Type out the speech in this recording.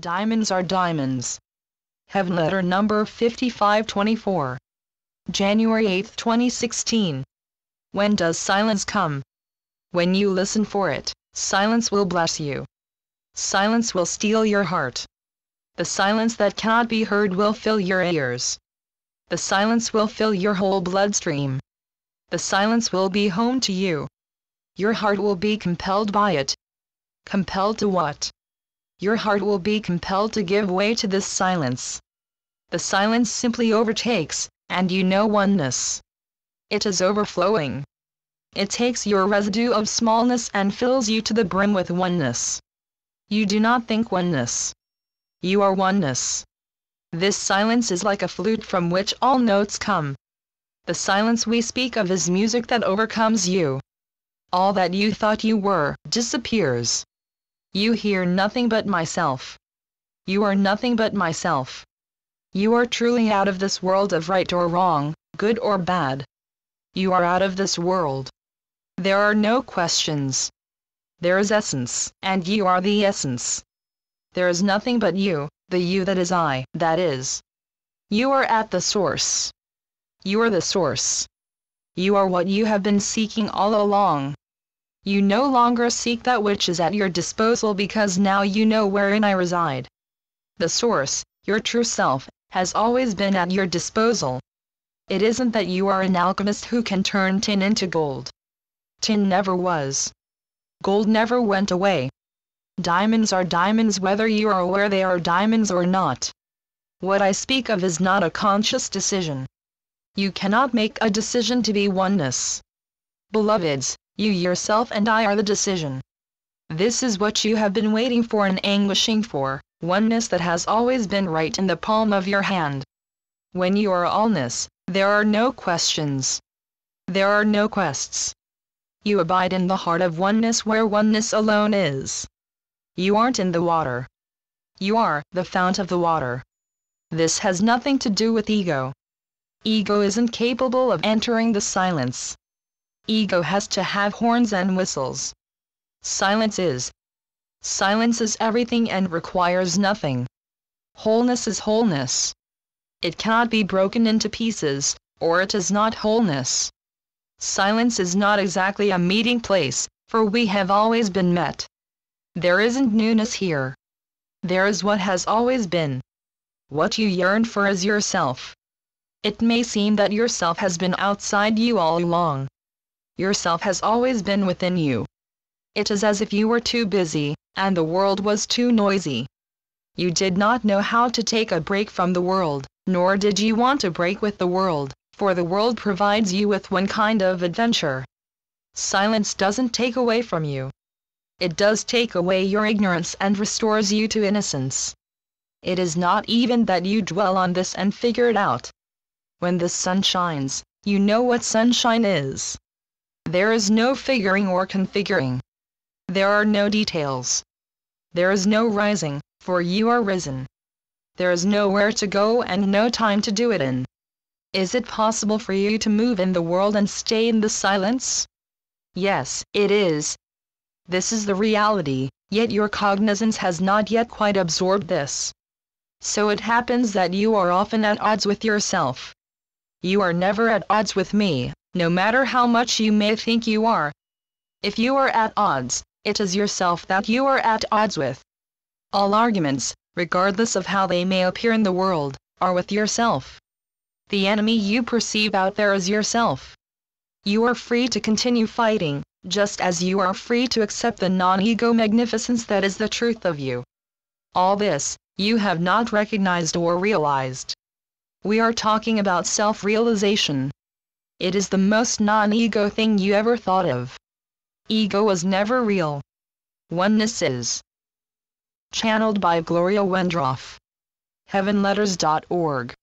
Diamonds are diamonds. Heavenletter number 5524. January 8, 2016. When does silence come? When you listen for it, silence will bless you. Silence will steal your heart. The silence that cannot be heard will fill your ears. The silence will fill your whole bloodstream. The silence will be home to you. Your heart will be compelled by it. Compelled to what? Your heart will be compelled to give way to this silence. The silence simply overtakes, and you know oneness. It is overflowing. It takes your residue of smallness and fills you to the brim with oneness. You do not think oneness. You are oneness. This silence is like a flute from which all notes come. The silence we speak of is music that overcomes you. All that you thought you were disappears. You hear nothing but myself. You are nothing but myself. You are truly out of this world of right or wrong, good or bad. You are out of this world. There are no questions. There is essence, and you are the essence. There is nothing but you, the you that is I, that is. You are at the source. You are the source. You are what you have been seeking all along. You no longer seek that which is at your disposal because now you know wherein I reside. The source, your true self, has always been at your disposal. It isn't that you are an alchemist who can turn tin into gold. Tin never was. Gold never went away. Diamonds are diamonds whether you are aware they are diamonds or not. What I speak of is not a conscious decision. You cannot make a decision to be oneness. Beloveds, you yourself and I are the decision. This is what you have been waiting for and anguishing for, oneness that has always been right in the palm of your hand. When you are allness, there are no questions. There are no quests. You abide in the heart of oneness where oneness alone is. You aren't in the water. You are the fount of the water. This has nothing to do with ego. Ego isn't capable of entering the silence. Ego has to have horns and whistles. Silence is. Silence is everything and requires nothing. Wholeness is wholeness. It cannot be broken into pieces, or it is not wholeness. Silence is not exactly a meeting place, for we have always been met. There isn't newness here. There is what has always been. What you yearn for is yourself. It may seem that yourself has been outside you all along. Yourself has always been within you. It is as if you were too busy, and the world was too noisy. You did not know how to take a break from the world, nor did you want to break with the world, for the world provides you with one kind of adventure. Silence doesn't take away from you. It does take away your ignorance and restores you to innocence. It is not even that you dwell on this and figure it out. When the sun shines, you know what sunshine is. There is no figuring or configuring. There are no details. There is no rising, for you are risen. There is nowhere to go and no time to do it in. Is it possible for you to move in the world and stay in the silence? Yes, it is. This is the reality, yet your cognizance has not yet quite absorbed this. So it happens that you are often at odds with yourself. You are never at odds with me, no matter how much you may think you are. If you are at odds, it is yourself that you are at odds with. All arguments, regardless of how they may appear in the world, are with yourself. The enemy you perceive out there is yourself. You are free to continue fighting, just as you are free to accept the non-ego magnificence that is the truth of you. All this, you have not recognized or realized. We are talking about self-realization. It is the most non-ego thing you ever thought of. Ego was never real. Oneness is. Channeled by Gloria Wendroff. Heavenletters.org